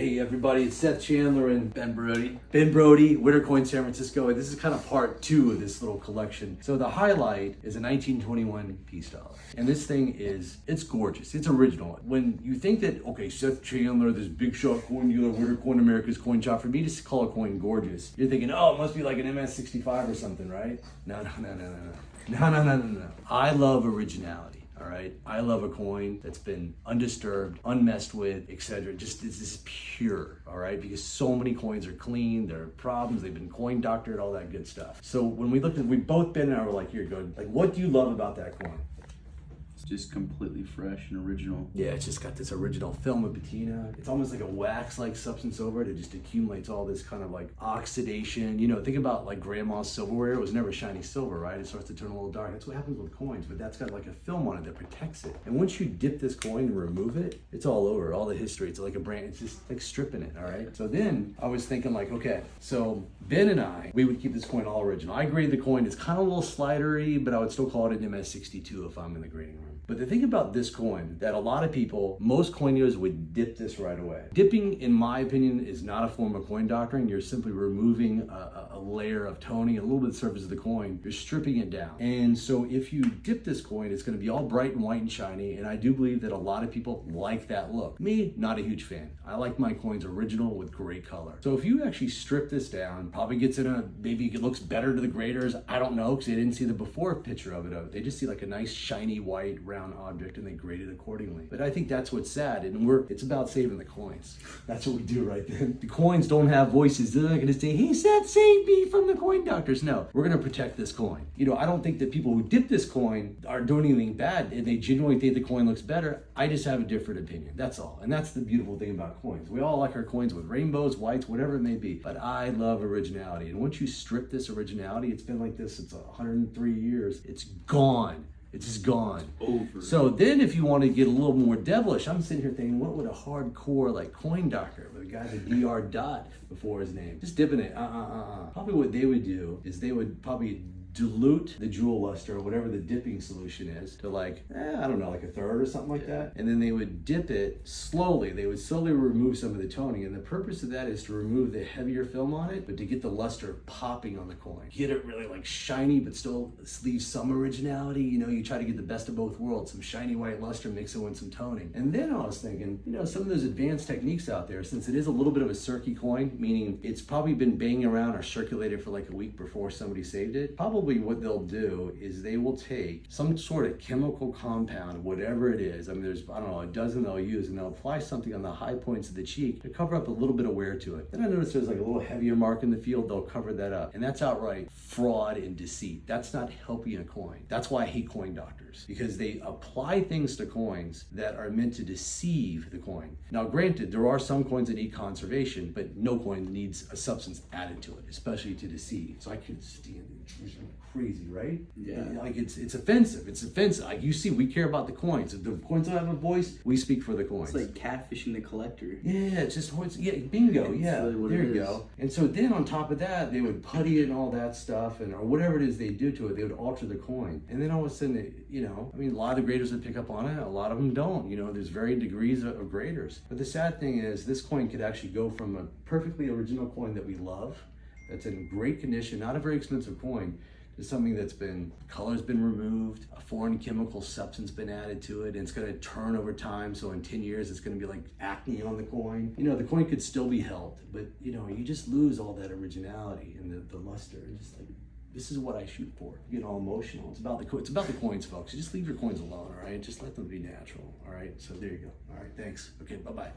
Hey everybody, it's Seth Chandler and Ben Brody. Ben Brody, Witter Coin San Francisco, and this is kind of part 2 of this little collection. So the highlight is a 1921 peace dollar. And this thing it's gorgeous, it's original. When you think that, okay, Seth Chandler, this big shot coin dealer, Witter Coin America's coin shop, for me to call a coin gorgeous, you're thinking, oh, it must be like an MS-65 or something, right? No. I love originality. All right, I love a coin that's been undisturbed, unmessed with, etc. Just this is pure, all right, because so many coins are clean, there are problems, they've been coin doctored, all that good stuff. So when we looked at, we both Ben and I were like, here, go, like, what do you love about that coin? It's just completely fresh and original. Yeah, it's just got this original film of patina. It's almost like a wax-like substance over it. It just accumulates all this kind of like oxidation. You know, think about like grandma's silverware. It was never shiny silver, right? It starts to turn a little dark. That's what happens with coins, but that's got like a film on it that protects it. And once you dip this coin and remove it, it's all over, all the history. It's like a brand, it's just like stripping it, all right? So then I was thinking like, okay, so Ben and I, we would keep this coin all original. I grade the coin, it's kind of a little slidery, but I would still call it an MS-62 if I'm in the grading room. But the thing about this coin, that a lot of people, most coin dealers would dip this right away. Dipping, in my opinion, is not a form of coin doctoring. You're simply removing a layer of toning, a little bit of the surface of the coin. You're stripping it down. And so if you dip this coin, it's gonna be all bright and white and shiny, and I do believe that a lot of people like that look. Me, not a huge fan. I like my coins original with great color. So if you actually strip this down, probably gets in a, maybe it looks better to the graders. I don't know, because they didn't see the before picture of it. They just see like a nice shiny white round object and they grade it accordingly. But I think that's what's sad, and it's about saving the coins. That's what we do right then. The coins don't have voices. They're not gonna say, hey Seth, save me from the coin doctors. No, we're gonna protect this coin. You know, I don't think that people who dip this coin are doing anything bad and they genuinely think the coin looks better. I just have a different opinion, that's all. And that's the beautiful thing about coins. We all like our coins with rainbows, whites, whatever it may be, but I love originality. And once you strip this originality, it's been like this, it's 103 years, it's gone. It's just gone. Over. So then if you want to get a little more devilish, I'm sitting here thinking, what would a hardcore like coin doctor with a guy with a DR dot before his name, just dipping it, Probably what they would do is they would probably dilute the jewel luster or whatever the dipping solution is to like, I don't know, like a third or something like that. And then they would dip it slowly. They would slowly remove some of the toning. And the purpose of that is to remove the heavier film on it, but to get the luster popping on the coin. Get it really like shiny, but still leave some originality. You know, you try to get the best of both worlds, some shiny white luster, mix it with some toning. And then I was thinking, you know, some of those advanced techniques out there, since it is a little bit of a cirky coin, meaning it's probably been banging around or circulated for like a week before somebody saved it, probably what they'll do is they will take some sort of chemical compound, whatever it is. I mean, there's, I don't know, a dozen they'll use, and they'll apply something on the high points of the cheek to cover up a little bit of wear to it. Then I noticed there's like a little heavier mark in the field, they'll cover that up. And that's outright fraud and deceit. That's not helping a coin. That's why I hate coin doctors, because they apply things to coins that are meant to deceive the coin. Now, granted, there are some coins that need conservation, but no coin needs a substance added to it, especially to deceive. So I can't stand intrusion. Crazy, right? Yeah. Like it's offensive. It's offensive. Like you see, we care about the coins. If the coins don't have a voice, we speak for the coins. It's like catfishing the collector. Yeah, it's just bingo. Yeah, really there you go. And so then on top of that, they would putty it and all that stuff, and or whatever it is they do to it, they would alter the coin. And then all of a sudden, you know, I mean, a lot of the graders would pick up on it. A lot of them don't. You know, there's varying degrees of graders. But the sad thing is, this coin could actually go from a perfectly original coin that we love, that's in great condition, not a very expensive coin, to something that's been, color's been removed, a foreign chemical substance been added to it, and it's gonna turn over time, so in 10 years it's gonna be like acne on the coin. You know, the coin could still be held, but you know, you just lose all that originality and the luster. And just like, this is what I shoot for. You get all emotional. It's about the coins, folks. You just leave your coins alone, all right? Just let them be natural, all right? So there you go. All right, thanks. Okay, bye-bye.